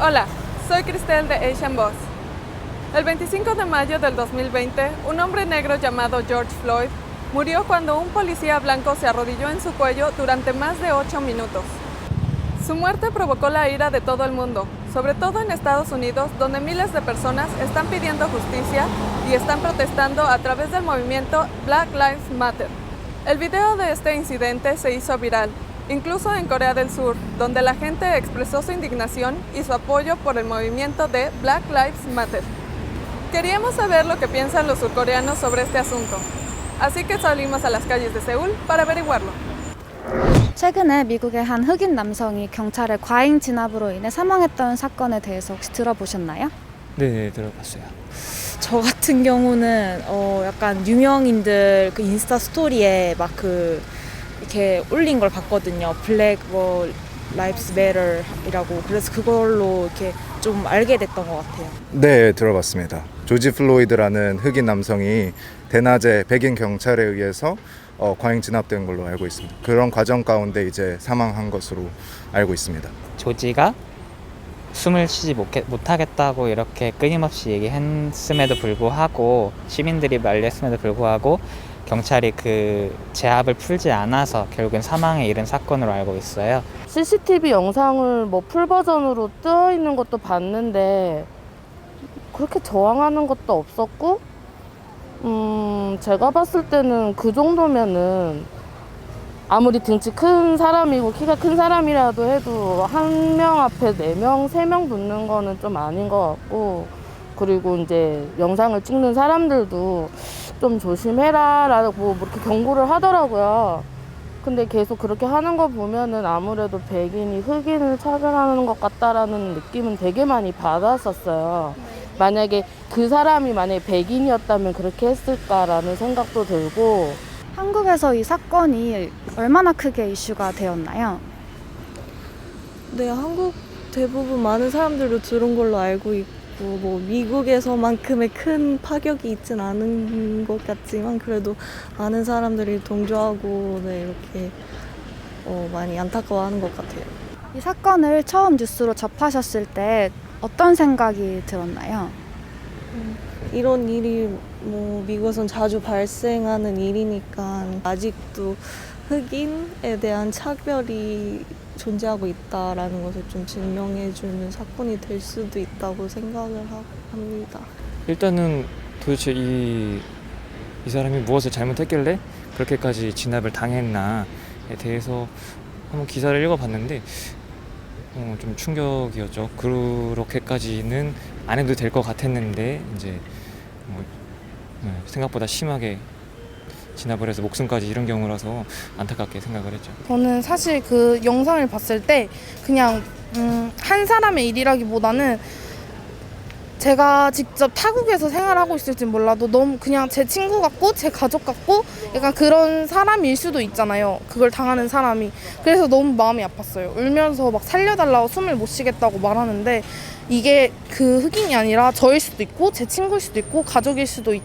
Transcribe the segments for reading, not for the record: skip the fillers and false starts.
Hola, soy Cristel de Asian Boss. El 25 de mayo del 2020, un hombre negro llamado George Floyd murió cuando un policía blanco se arrodilló en su cuello durante más de 8 minutos. Su muerte provocó la ira de todo el mundo, sobre todo en Estados Unidos, donde miles de personas están pidiendo justicia y están protestando a través del movimiento Black Lives Matter. El video de este incidente se hizo viral, incluso en Corea del Sur, donde la gente expresó su indignación y su apoyo por el movimiento de Black Lives Matter. Queríamos saber lo que piensan los surcoreanos sobre este asunto, así que salimos a las calles de Seúl para averiguarlo. 최근에 미국의 한 흑인 남성이 경찰의 과잉 진압으로 인해 사망했던 사건에 대해서 혹시 들어보셨나요? 네, 들어봤어요. 저 같은 경우는 약간 유명인들 그 인스타 스토리에 막 이렇게 올린 걸 봤거든요. 블랙 라이브스 매터이라고. 그래서 그걸로 이렇게 좀 알게 됐던 것 같아요. 네, 들어봤습니다. 조지 플로이드라는 흑인 남성이 대낮에 백인 경찰에 의해서 과잉 진압된 걸로 알고 있습니다. 그런 과정 가운데 이제 사망한 것으로 알고 있습니다. 조지가 숨을 쉬지 못하겠다고 이렇게 끊임없이 얘기했음에도 불구하고 시민들이 말렸음에도 불구하고 경찰이 그 제압을 풀지 않아서 결국엔 사망에 이른 사건으로 알고 있어요. CCTV 영상을 풀 버전으로 뜨어 있는 것도 봤는데 그렇게 저항하는 것도 없었고 제가 봤을 때는 그 정도면은 아무리 등치 큰 사람이고 키가 큰 사람이라도 해도 한 명 앞에 4명, 3명 붙는 거는 좀 아닌 것 같고, 그리고 이제 영상을 찍는 사람들도 좀 조심해라 라고 이렇게 경고를 하더라고요. 근데 계속 그렇게 하는 거 보면은 아무래도 백인이 흑인을 차별하는 것 같다라는 느낌은 되게 많이 받았었어요. 만약에 그 사람이 만약에 백인이었다면 그렇게 했을까라는 생각도 들고. 한국에서 이 사건이 얼마나 크게 이슈가 되었나요? 네, 한국 대부분 많은 사람들도 들은 걸로 알고 있고 미국에서만큼의 큰 파격이 있진 않은 것 같지만 그래도 많은 사람들이 동조하고 이렇게 많이 안타까워하는 것 같아요. 이 사건을 처음 뉴스로 접하셨을 때 어떤 생각이 들었나요? 이런 일이 미국에선 자주 발생하는 일이니까 아직도 흑인에 대한 차별이 존재하고 있다라는 것을 좀 증명해주는 사건이 될 수도 있다고 생각을 합니다. 일단은 도대체 이 사람이 무엇을 잘못했길래 그렇게까지 진압을 당했나에 대해서 한번 기사를 읽어봤는데 좀 충격이었죠. 그렇게까지는 안 해도 될 것 같았는데 이제 생각보다 심하게 진압을 해서 목숨까지 잃은 경우라서 안타깝게 생각을 했죠. 저는 사실 그 영상을 봤을 때 그냥 한 사람의 일이라기보다는 제가 직접 타국에서 생활하고 있을지 몰라도 너무 그냥 제 친구 같고 제 가족 같고 약간 그런 사람일 수도 있잖아요. 그걸 당하는 사람이. 그래서 너무 마음이 아팠어요. 울면서 막 살려달라고 숨을 못 쉬겠다고 말하는데 이게 그 흑인이 아니라 저일 수도 있고 제 친구일 수도 있고 가족일 수도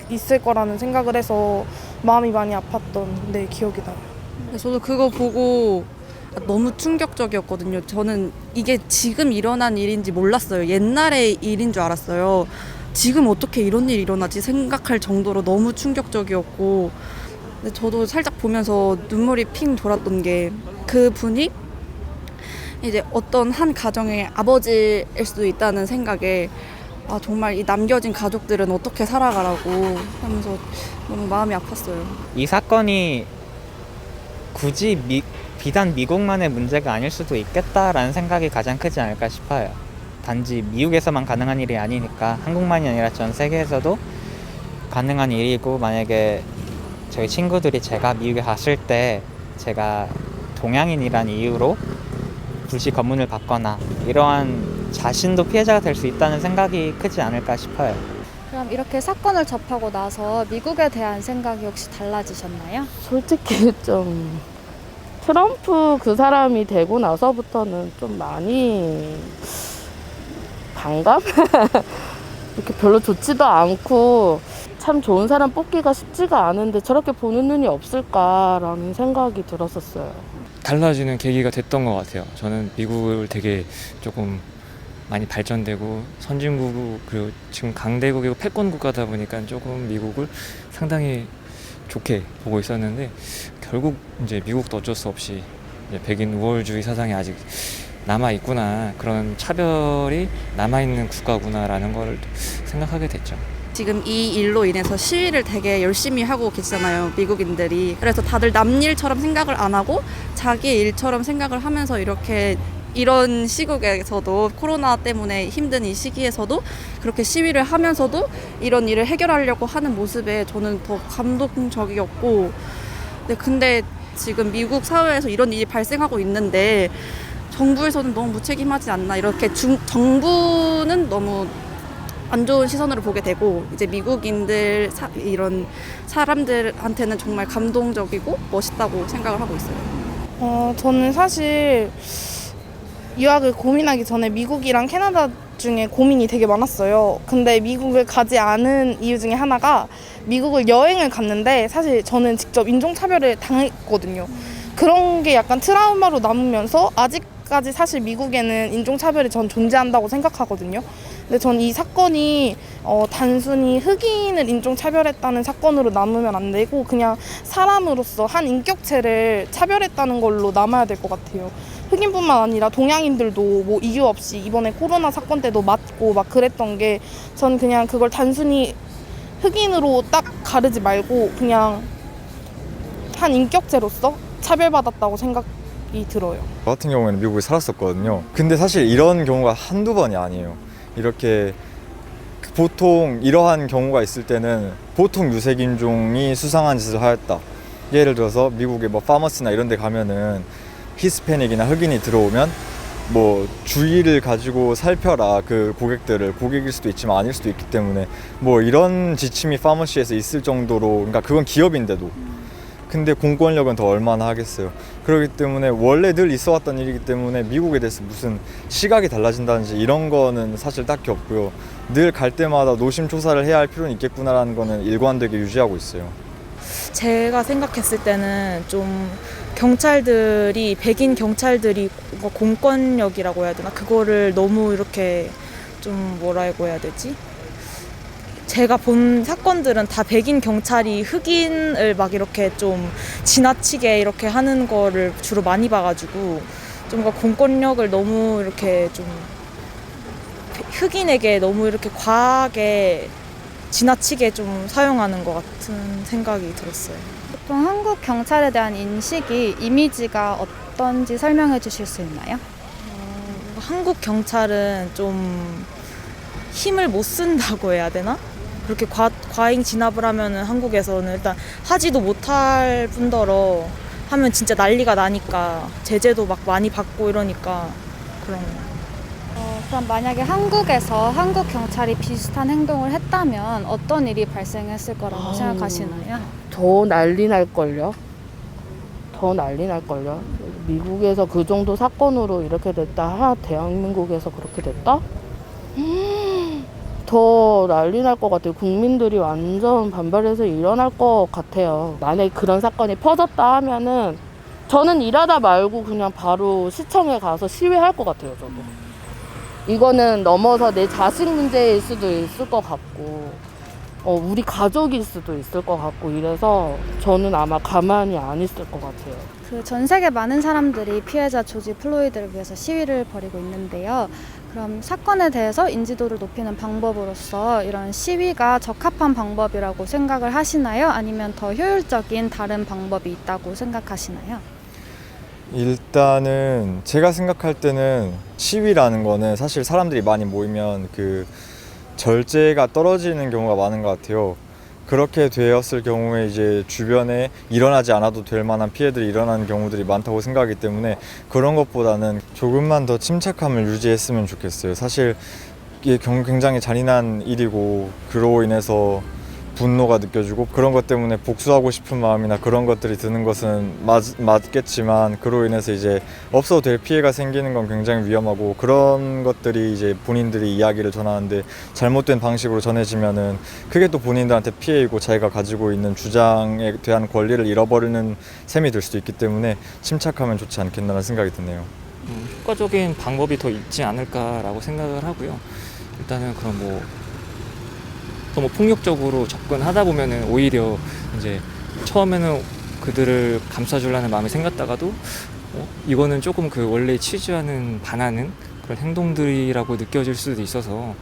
있을 거라는 생각을 해서 마음이 많이 아팠던 기억이 나요. 저도 그거 보고 너무 충격적이었거든요. 저는 이게 지금 일어난 일인지 몰랐어요. 옛날의 일인 줄 알았어요. 지금 어떻게 이런 일이 일어나지 생각할 정도로 너무 충격적이었고, 근데 저도 살짝 보면서 눈물이 핑 돌았던 게 그분이 이제 어떤 한 가정의 아버지일 수도 있다는 생각에 정말 이 남겨진 가족들은 어떻게 살아가라고 하면서 너무 마음이 아팠어요. 이 사건이 굳이 비단 미국만의 문제가 아닐 수도 있겠다라는 생각이 가장 크지 않을까 싶어요. 단지 미국에서만 가능한 일이 아니니까 한국만이 아니라 전 세계에서도 가능한 일이고, 만약에 저희 친구들이 제가 미국에 갔을 때 제가 동양인이란 이유로 불시 검문을 받거나 이러한 자신도 피해자가 될 수 있다는 생각이 크지 않을까 싶어요. 그럼 이렇게 사건을 접하고 나서 미국에 대한 생각이 혹시 달라지셨나요? 솔직히 좀 트럼프 그 사람이 되고 나서부터는 좀 많이 반감? 이렇게 별로 좋지도 않고 참 좋은 사람 뽑기가 쉽지가 않은데 저렇게 보는 눈이 없을까라는 생각이 들었었어요. 달라지는 계기가 됐던 것 같아요. 저는 미국을 되게 조금 많이 발전되고 선진국 그리고 지금 강대국이고 패권 국가다 보니까 조금 미국을 상당히 좋게 보고 있었는데 결국 이제 미국도 어쩔 수 없이 이제 백인 우월주의 사상이 아직 남아 있구나, 그런 차별이 남아 있는 국가구나라는 걸 생각하게 됐죠. 지금 이 일로 인해서 시위를 되게 열심히 하고 계시잖아요, 미국인들이. 그래서 다들 남 일처럼 생각을 안 하고 자기 일처럼 생각을 하면서 이렇게 이런 시국에서도 코로나 때문에 힘든 이 시기에서도 그렇게 시위를 하면서도 이런 일을 해결하려고 하는 모습에 저는 더 감동적이었고, 네, 근데 지금 미국 사회에서 이런 일이 발생하고 있는데 정부에서는 너무 무책임하지 않나, 이렇게 정부는 너무 안 좋은 시선으로 보게 되고 이제 미국인들 이런 사람들한테는 정말 감동적이고 멋있다고 생각을 하고 있어요. 저는 사실 유학을 고민하기 전에 미국이랑 캐나다 중에 고민이 되게 많았어요. 근데 미국을 가지 않은 이유 중에 하나가 미국을 여행을 갔는데 사실 저는 직접 인종차별을 당했거든요. 그런 게 약간 트라우마로 남으면서 아직까지 사실 미국에는 인종차별이 전 존재한다고 생각하거든요. 근데 전 이 사건이 단순히 흑인을 인종차별했다는 사건으로 남으면 안 되고 그냥 사람으로서 한 인격체를 차별했다는 걸로 남아야 될 것 같아요. 흑인뿐만 아니라 동양인들도 뭐 이유 없이 이번에 코로나 사건 때도 맞고 막 그랬던 게 전 그냥 그걸 단순히 흑인으로 딱 가르지 말고 그냥 한 인격체로서 차별받았다고 생각이 들어요. 저 같은 경우에는 미국에 살았었거든요. 근데 사실 이런 경우가 한두 번이 아니에요. 이렇게 보통 이러한 경우가 있을 때는 보통 유색인종이 수상한 짓을 하였다. 예를 들어서 미국의 뭐 파머스나 이런 데 가면은 히스패닉이나 흑인이 들어오면 뭐 주의를 가지고 살펴라, 그 고객일 수도 있지만 아닐 수도 있기 때문에 뭐 이런 지침이 파머시에서 있을 정도로, 그러니까 그건 기업인데도, 근데 공권력은 더 얼마나 하겠어요. 그렇기 때문에 원래 늘 있어 왔던 일이기 때문에 미국에 대해서 무슨 시각이 달라진다든지 이런 거는 사실 딱히 없고요. 늘 갈 때마다 노심초사를 해야 할 필요는 있겠구나라는 거는 일관되게 유지하고 있어요. 제가 생각했을 때는 좀 경찰들이, 백인 경찰들이 공권력이라고 해야 되나? 그거를 너무 이렇게 좀 뭐라고 해야 되지? 제가 본 사건들은 다 백인 경찰이 흑인을 막 이렇게 좀 지나치게 이렇게 하는 거를 주로 많이 봐가지고 좀 공권력을 너무 이렇게 좀 흑인에게 너무 이렇게 과하게 지나치게 좀 사용하는 것 같은 생각이 들었어요. 보통 한국 경찰에 대한 인식이, 이미지가 어떤지 설명해 주실 수 있나요? 한국 경찰은 좀 힘을 못 쓴다고 해야 되나? 그렇게 과잉 진압을 하면은 한국에서는 일단 하지도 못할 뿐더러 하면 진짜 난리가 나니까 제재도 막 많이 받고 이러니까 그런 거. 그럼 만약에 한국에서 한국 경찰이 비슷한 행동을 했다면 어떤 일이 발생했을 거라고 생각하시나요? 더 난리 날걸요. 더 난리 날걸요. 미국에서 그 정도 사건으로 이렇게 됐다, 대한민국에서 그렇게 됐다? 더 난리 날 것 같아요. 국민들이 완전 반발해서 일어날 것 같아요. 만약에 그런 사건이 퍼졌다 하면은 저는 일하다 말고 그냥 바로 시청에 가서 시위할 것 같아요, 저도. 이거는 넘어서 내 자식 문제일 수도 있을 것 같고 우리 가족일 수도 있을 것 같고 이래서 저는 아마 가만히 안 있을 것 같아요. 전 세계 많은 사람들이 피해자 조지 플로이드를 위해서 시위를 벌이고 있는데요. 그럼 사건에 대해서 인지도를 높이는 방법으로서 이런 시위가 적합한 방법이라고 생각을 하시나요? 아니면 더 효율적인 다른 방법이 있다고 생각하시나요? 일단은 제가 생각할 때는 시위라는 거는 사실 사람들이 많이 모이면 그 절제가 떨어지는 경우가 많은 것 같아요. 그렇게 되었을 경우에 이제 주변에 일어나지 않아도 될 만한 피해들이 일어나는 경우들이 많다고 생각하기 때문에 그런 것보다는 조금만 더 침착함을 유지했으면 좋겠어요. 사실 이게 굉장히 잔인한 일이고 그로 인해서 분노가 느껴지고 그런 것 때문에 복수하고 싶은 마음이나 그런 것들이 드는 것은 맞겠지만 그로 인해서 이제 없어도 될 피해가 생기는 건 굉장히 위험하고 그런 것들이 이제 본인들이 이야기를 전하는데 잘못된 방식으로 전해지면은 그게 또 본인들한테 피해이고 자기가 가지고 있는 주장에 대한 권리를 잃어버리는 셈이 될 수도 있기 때문에 침착하면 좋지 않겠나라는 생각이 드네요. 효과적인 방법이 더 있지 않을까라고 생각을 하고요. 일단은 그럼 뭐 너무 폭력적으로 접근하다 보면은 오히려 이제 처음에는 그들을 감싸주려는 마음이 생겼다가도 이거는 조금 그 원래 취지와는 반하는 그런 행동들이라고 느껴질 수도 있어서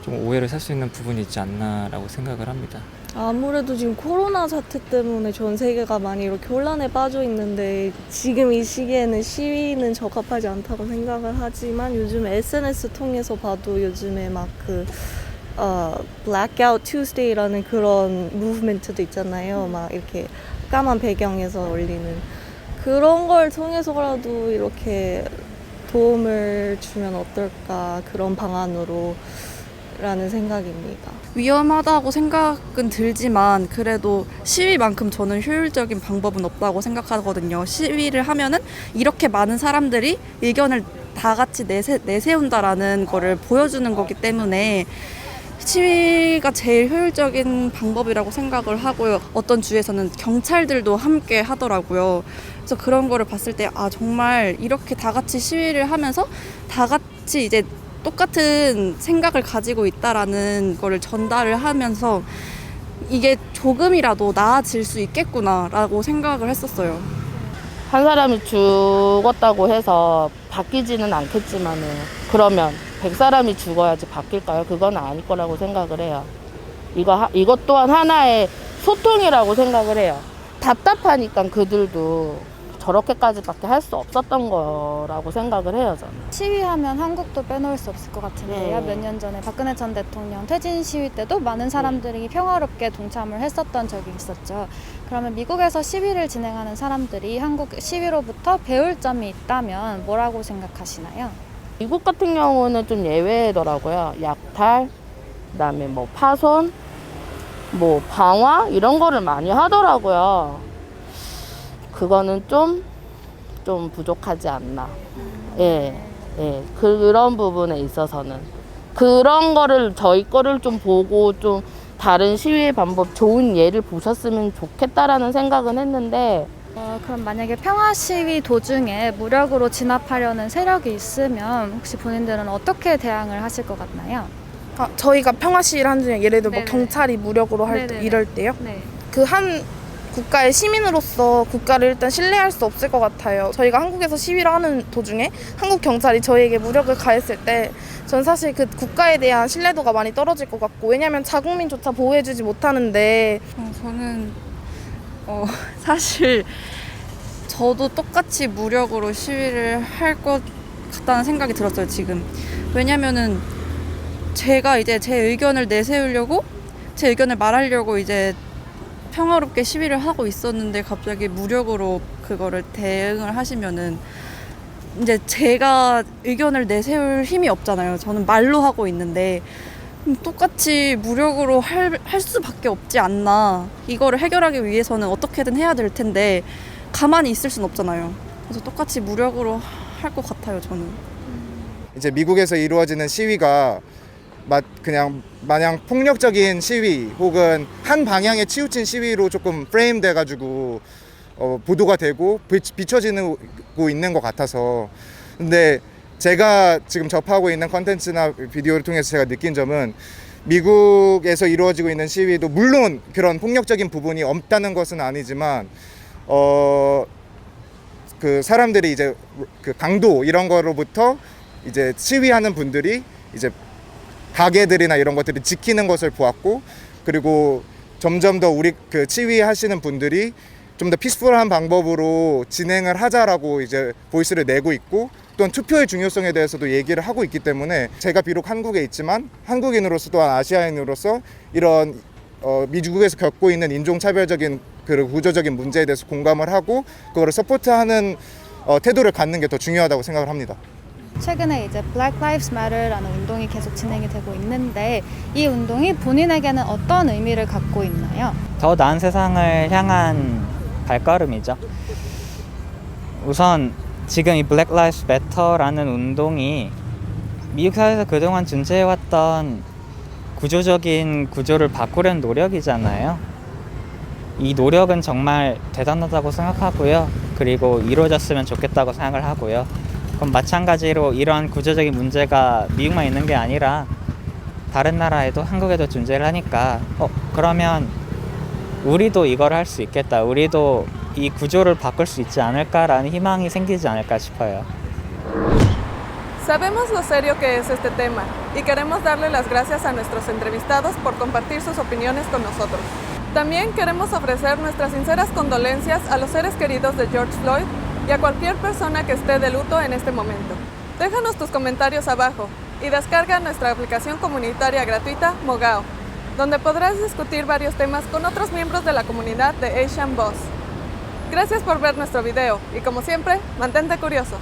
좀 오해를 살 수 있는 부분이 있지 않나라고 생각을 합니다. 아무래도 지금 코로나 사태 때문에 전 세계가 많이 이렇게 혼란에 빠져 있는데 지금 이 시기에는 시위는 적합하지 않다고 생각을 하지만 요즘 SNS 통해서 봐도 요즘에 막 Blackout Tuesday라는 그런 무브멘트도 있잖아요. 막 이렇게 까만 배경에서 올리는 그런 걸 통해서라도 이렇게 도움을 주면 어떨까 그런 방안으로 라는 생각입니다. 위험하다고 생각은 들지만 그래도 시위만큼 저는 효율적인 방법은 없다고 생각하거든요. 시위를 하면은 이렇게 많은 사람들이 의견을 다 같이 내세운다라는 거를 보여주는 거기 때문에 시위가 제일 효율적인 방법이라고 생각을 하고요. 어떤 주에서는 경찰들도 함께 하더라고요. 그래서 그런 거를 봤을 때 정말 이렇게 다 같이 시위를 하면서 다 같이 이제 똑같은 생각을 가지고 있다라는 거를 전달을 하면서 이게 조금이라도 나아질 수 있겠구나라고 생각을 했었어요. 한 사람이 죽었다고 해서 바뀌지는 않겠지만은 그러면 100사람이 죽어야지 바뀔까요? 그건 아닐 거라고 생각을 해요. 이것 또한 하나의 소통이라고 생각을 해요. 답답하니까 그들도 저렇게까지밖에 할 수 없었던 거라고 생각을 해요, 저는. 시위하면 한국도 빼놓을 수 없을 것 같은데요. 몇 년 전에 박근혜 전 대통령 퇴진 시위 때도 많은 사람들이 평화롭게 동참을 했었던 적이 있었죠. 그러면 미국에서 시위를 진행하는 사람들이 한국 시위로부터 배울 점이 있다면 뭐라고 생각하시나요? 미국 같은 경우는 좀 예외더라고요. 약탈, 그다음에 뭐 파손, 뭐 방화 이런 거를 많이 하더라고요. 그거는 좀 부족하지 않나. 예. 그런 부분에 있어서는. 그런 거를, 저희 거를 좀 보고 좀 다른 시위의 방법, 좋은 예를 보셨으면 좋겠다라는 생각은 했는데, 그럼 만약에 평화 시위 도중에 무력으로 진압하려는 세력이 있으면 혹시 본인들은 어떻게 대항을 하실 것 같나요? 저희가 평화 시위를 한 중에 예를 들어 뭐 네네. 경찰이 무력으로 네네네. 이럴 때요. 네. 그 한 국가의 시민으로서 국가를 일단 신뢰할 수 없을 것 같아요. 저희가 한국에서 시위를 하는 도중에 한국 경찰이 저희에게 무력을 가했을 때 전 사실 그 국가에 대한 신뢰도가 많이 떨어질 것 같고, 왜냐하면 자국민조차 보호해주지 못하는데 저는 사실 저도 똑같이 무력으로 시위를 할 것 같다는 생각이 들었어요, 지금. 왜냐면은 제가 이제 제 의견을 내세우려고, 제 의견을 말하려고 이제 평화롭게 시위를 하고 있었는데 갑자기 무력으로 그거를 대응을 하시면은 이제 제가 의견을 내세울 힘이 없잖아요. 저는 말로 하고 있는데 똑같이 무력으로 할 수밖에 없지 않나. 이거를 해결하기 위해서는 어떻게든 해야 될 텐데 가만히 있을 순 없잖아요. 그래서 똑같이 무력으로 할 것 같아요, 저는. 이제 미국에서 이루어지는 시위가 그냥 마냥 폭력적인 시위 혹은 한 방향에 치우친 시위로 조금 프레임 돼가지고 보도가 되고 비춰지고 있는 것 같아서. 근데 제가 지금 접하고 있는 컨텐츠나 비디오를 통해서 제가 느낀 점은 미국에서 이루어지고 있는 시위도 물론 그런 폭력적인 부분이 없다는 것은 아니지만 그 사람들이 이제 그 강도 이런 거로부터 이제 시위하는 분들이 이제 가게들이나 이런 것들을 지키는 것을 보았고, 그리고 점점 더 우리 그 시위하시는 분들이 좀 더 피스풀한 방법으로 진행을 하자라고 이제 보이스를 내고 있고, 또한 투표의 중요성에 대해서도 얘기를 하고 있기 때문에 제가 비록 한국에 있지만 한국인으로서 또한 아시아인으로서 이런 미국에서 겪고 있는 인종차별적인 그리고 구조적인 문제에 대해서 공감을 하고 그거를 서포트하는 태도를 갖는 게 더 중요하다고 생각을 합니다. 최근에 이제 Black Lives Matter라는 운동이 계속 진행이 되고 있는데 이 운동이 본인에게는 어떤 의미를 갖고 있나요? 더 나은 세상을 향한 발걸음이죠. 우선 지금 이 Black Lives Matter라는 운동이 미국 사회에서 그동안 존재해왔던 구조적인 구조를 바꾸려는 노력이잖아요. 이 노력은 정말 대단하다고 생각하고요. 그리고 이루어졌으면 좋겠다고 생각을 하고요. 그럼 마찬가지로 이러한 구조적인 문제가 미국만 있는 게 아니라 다른 나라에도 한국에도 존재를 하니까 그러면 우리도 이걸 할 수 있겠다. 우리도 이 구조를 바꿀 수 있지 않을까라는 희망이 생기지 않을까 싶어요. Sabemos lo serio que es este tema y queremos darle las gracias a nuestros entrevistados por compartir sus opiniones con nosotros. También queremos ofrecer nuestras sinceras condolencias a los seres queridos de George Floyd y a cualquier persona que esté de luto en este momento. Déjanos tus comentarios abajo y descarga nuestra aplicación comunitaria gratuita Mogao, donde podrás discutir varios temas con otros miembros de la comunidad de Asian Boss. Gracias por ver nuestro video y como siempre, mantente curioso.